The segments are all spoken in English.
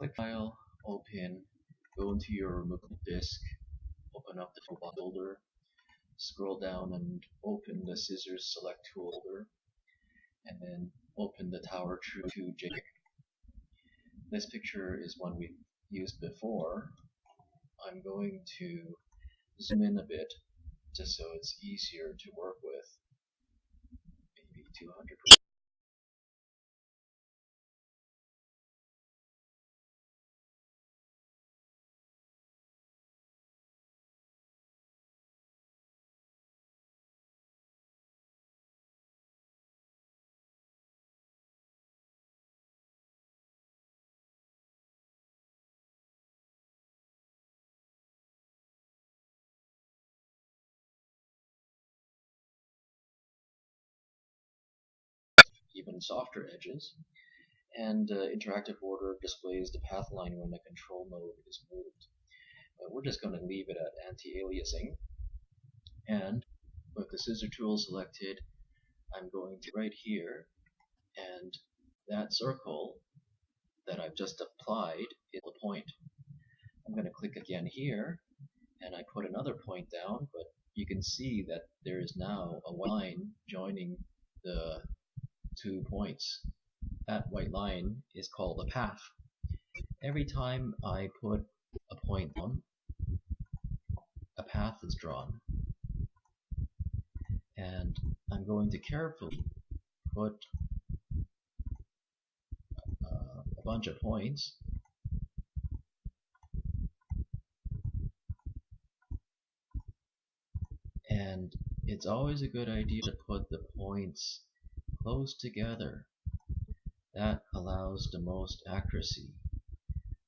Click File, Open, go into your removable disk, open up the Toolbox folder, scroll down and open the Scissors Select Tool folder, and then open the Tower True 2 JPEG. This picture is one we've used before. I'm going to zoom in a bit just so it's easier to work with. Maybe 200%. Even softer edges, and interactive border displays the path line when the control node is moved. But we're just going to leave it at anti-aliasing, and with the scissor tool selected, I'm going to right here, and that circle that I've just applied is a point. I'm going to click again here, and I put another point down, but you can see that there is now a line joining the 2 points. That white line is called a path. Every time I put a point down, a path is drawn. And I'm going to carefully put a bunch of points and it's always a good idea to put the points close together. That allows the most accuracy.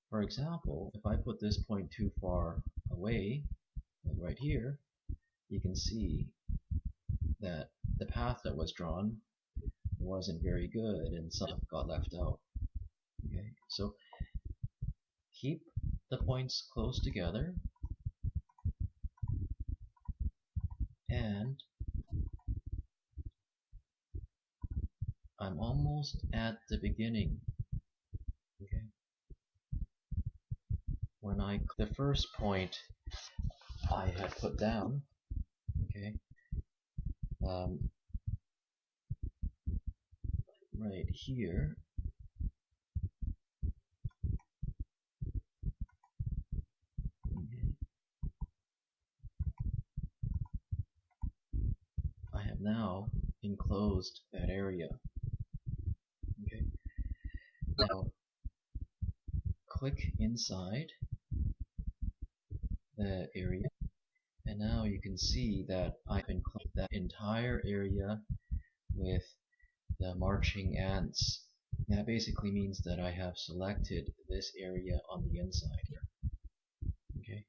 For example, if I put this point too far away, like right here, you can see that the path that was drawn wasn't very good and some got left out. Okay, so keep the points close together, and I'm almost at the beginning. Okay, when the first point I had put down, okay, right here, okay, I have now enclosed that area. Okay, now click inside the area, and now you can see that I've enclosed that entire area with the marching ants. That basically means that I have selected this area on the inside here. Okay.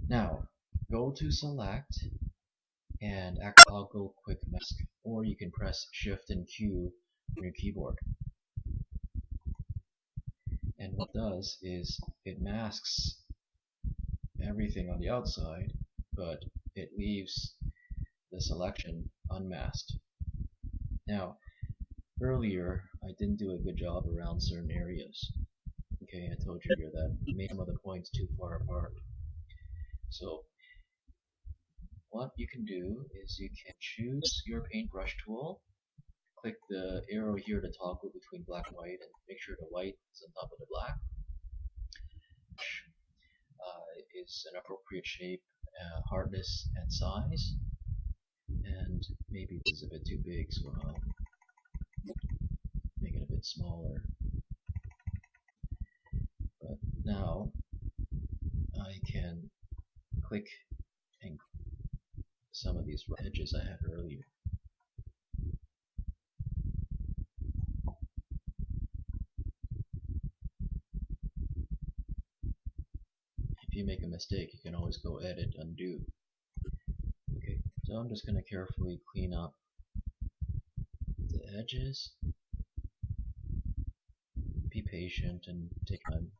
Now go to select and toggle quick mask, or you can press Shift and Q on your keyboard. And what it does is it masks everything on the outside, but it leaves the selection unmasked. Now, earlier I didn't do a good job around certain areas. Okay, I told you here that I made some of the points too far apart. So what you can do is you can choose your paintbrush tool, click the arrow here to toggle between black and white, and make sure the white is on top of the black. Is an appropriate shape, hardness, and size. And maybe this is a bit too big, so I'll make it a bit smaller. But now I can click and some of these edges I had earlier. If you make a mistake, you can always go edit, undo. Okay, so I'm just going to carefully clean up the edges. Be patient and take time.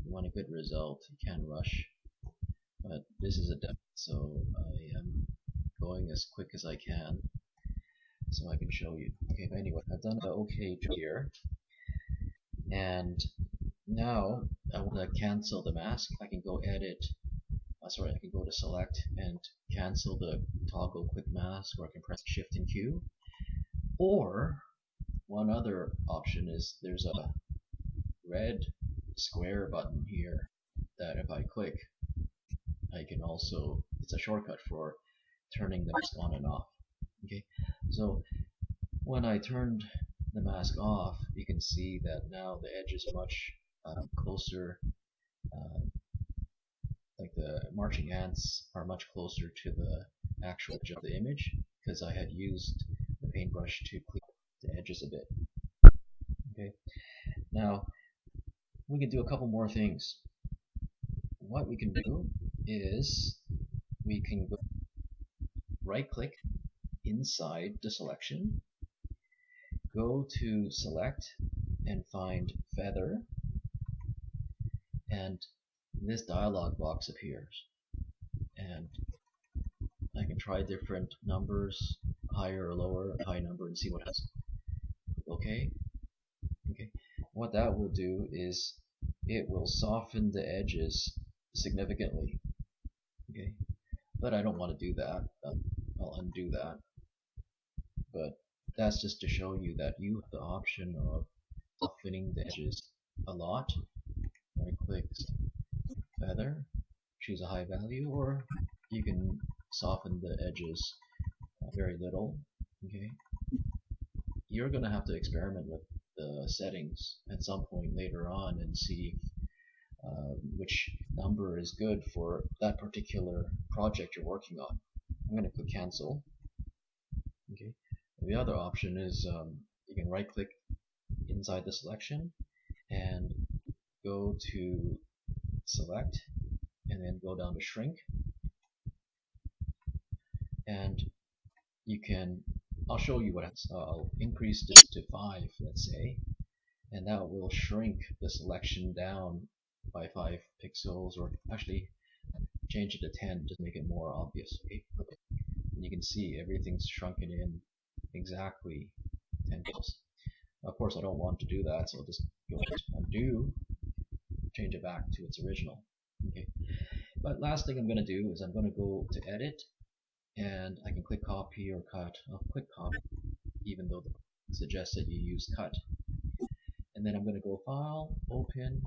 You want a good result, you can't rush. But this is a demo, so I am going as quick as I can so I can show you. Okay, but anyway, I've done an okay job here, and Now I want to cancel the mask. I can go edit. I can go to select and cancel the toggle quick mask, or I can press Shift and Q. Or one other option is there's a red square button here that if I click, I can also, it's a shortcut for turning the mask on and off. Okay, so when I turned the mask off, you can see that now the edges are much closer, uh, like the marching ants are much closer to the actual edge of the image, because I had used the paintbrush to clean the edges a bit. Okay, now we can do a couple more things. What we can do is we can go right click inside the selection, go to select and find feather, and this dialog box appears, and I can try different numbers, higher or lower, high number, and see what happens. Okay. What that will do is it will soften the edges significantly. Okay, but I don't want to do that. I'll undo that. But that's just to show you that you have the option of softening the edges a lot. Right click feather, choose a high value, or you can soften the edges very little. Okay, you're going to have to experiment with the settings at some point later on and see which number is good for that particular project you're working on. I'm going to click cancel. Okay. The other option is you can right click inside the selection and go to select and then go down to shrink, and you can, I'll show you what happens. I'll increase this to 5, let's say, and that will shrink the selection down by 5 pixels, or actually change it to 10 just to make it more obvious. Okay? And you can see everything's shrunken in exactly 10 pixels. Of course, I don't want to do that, so I'll just go ahead and undo, change it back to its original. Okay. But last thing I'm going to do is I'm going to go to edit, and I can click copy or cut. I'll click copy, even though it suggests that you use cut. And then I'm going to go file, open,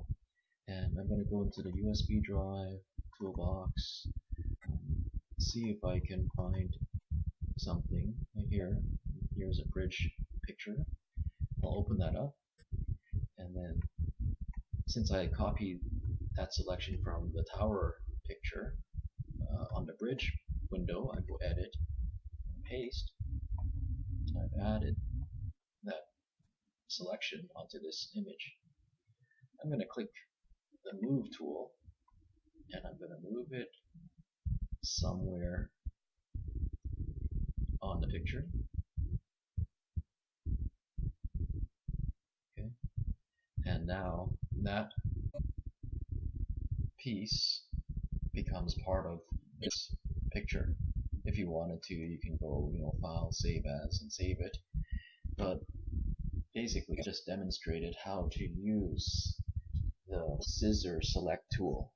and I'm going to go into the USB drive, Toolbox, see if I can find something here. Here's a bridge picture. I'll open that up, and then since I copied that selection from the tower picture on the bridge window, I go edit and paste. I've added that selection onto this image. I'm going to click the move tool, and I'm going to move it somewhere on the picture. Okay, and now that piece becomes part of this picture. If you wanted to, you can go, file, save as, and save it. But basically, I just demonstrated how to use the Scissor select tool